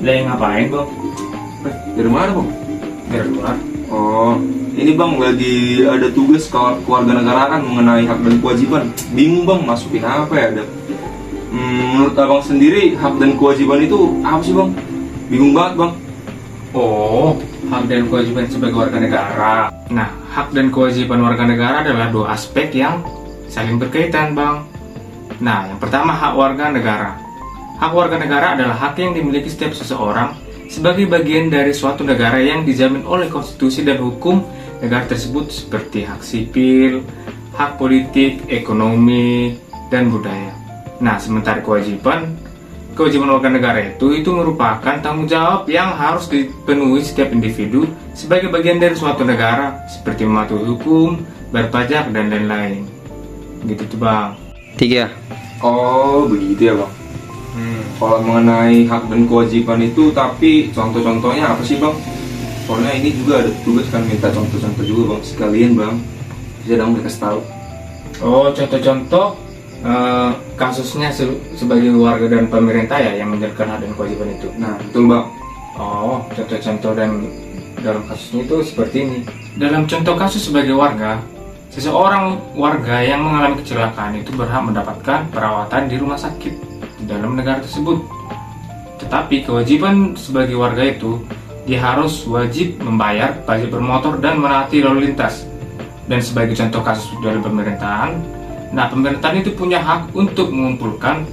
Lagi ngapain bang? Dari mana bang? Dari luar. Oh, ini bang lagi ada tugas keluarga negaraan mengenai hak dan kewajiban. Bingung bang, masukin apa ya? Menurut abang sendiri hak dan kewajiban itu apa sih bang? Bingung banget bang. Oh, hak dan kewajiban sebagai warga negara. Nah, hak dan kewajiban warga negara adalah dua aspek yang saling berkaitan bang. Nah, yang pertama hak warga negara. Hak warga negara adalah hak yang dimiliki setiap seseorang sebagai bagian dari suatu negara yang dijamin oleh konstitusi dan hukum negara tersebut seperti hak sipil, hak politik, ekonomi, dan budaya. Nah, sementara kewajiban warga negara itu merupakan tanggung jawab yang harus dipenuhi setiap individu sebagai bagian dari suatu negara seperti mematuhi hukum, berpajak, dan lain-lain. Gitu tuh bang. 3. Oh, begitu ya bang. Kalau mengenai hak dan kewajiban itu, tapi contoh-contohnya apa sih bang? Soalnya ini juga ada tugas kan minta contoh-contoh juga bang, sekalian bang. Bisa dong dikasih tahu. Oh, contoh-contoh kasusnya sebagai warga dan pemerintah ya yang menjalankan hak dan kewajiban itu. Nah, betul bang. Oh, contoh-contoh dan dalam kasusnya itu seperti ini. Dalam contoh kasus sebagai warga, seseorang warga yang mengalami kecelakaan itu berhak mendapatkan perawatan di rumah sakit di dalam negara tersebut. Tetapi kewajiban sebagai warga itu, dia harus wajib membayar pajak bermotor dan menaati lalu lintas. Dan sebagai contoh kasus dari pemerintahan, nah pemerintahan itu punya hak untuk mengumpulkan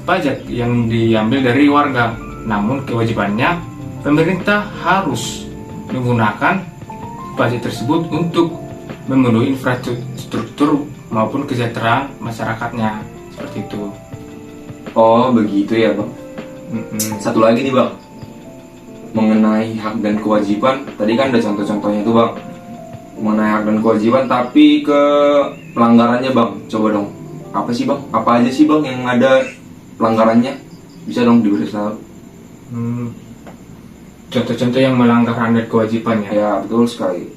pajak yang diambil dari warga. Namun kewajibannya, pemerintah harus menggunakan pajak tersebut untuk memenuhi infrastruktur maupun kesejahteraan masyarakatnya. Seperti itu. Oh, begitu ya bang. Satu lagi nih bang, mengenai hak dan kewajiban. Tadi kan ada contoh-contohnya tuh bang, mengenai hak dan kewajiban, tapi ke pelanggarannya bang, coba dong, apa sih bang, apa aja sih bang yang ada pelanggarannya, bisa dong diberi tahu. Contoh-contoh yang melanggar hak dan kewajiban ya. Ya betul sekali.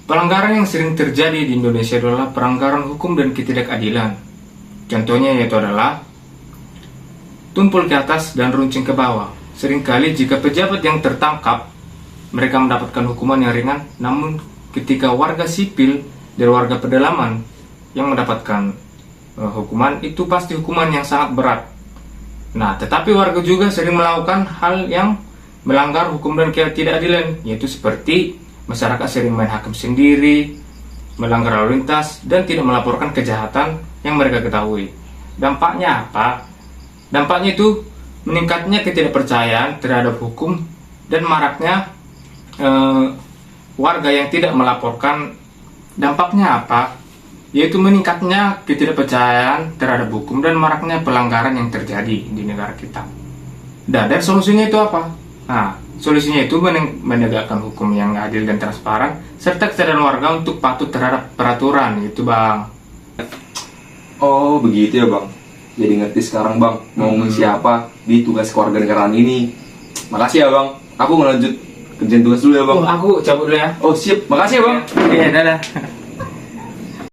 Pelanggaran yang sering terjadi di Indonesia adalah pelanggaran hukum dan ketidakadilan. Contohnya yaitu adalah tumpul ke atas dan runcing ke bawah. Seringkali jika pejabat yang tertangkap, mereka mendapatkan hukuman yang ringan, namun ketika warga sipil dan warga pedalaman yang mendapatkan hukuman, itu pasti hukuman yang sangat berat. Nah, tetapi warga juga sering melakukan hal yang melanggar hukum dan ketidakadilan, yaitu seperti masyarakat sering main hakim sendiri, melanggar lalu lintas, dan tidak melaporkan kejahatan yang mereka ketahui. Dampaknya apa? Dampaknya itu meningkatnya ketidakpercayaan terhadap hukum dan maraknya warga yang tidak melaporkan. Dampaknya apa? Yaitu meningkatnya ketidakpercayaan terhadap hukum dan maraknya pelanggaran yang terjadi di negara kita. Dan solusinya itu apa? Nah, solusinya itu menegakkan hukum yang adil dan transparan serta kesadaran warga untuk patuh terhadap peraturan, gitu bang. Oh begitu ya bang. Jadi ngerti sekarang bang, mau ngisi apa di tugas kewarganegaraan ini. Makasih ya bang, aku ngelanjut kerjaan tugas dulu ya bang. Oh, aku cabut dulu ya. Oh siap, makasih ya bang. Iya, dadah.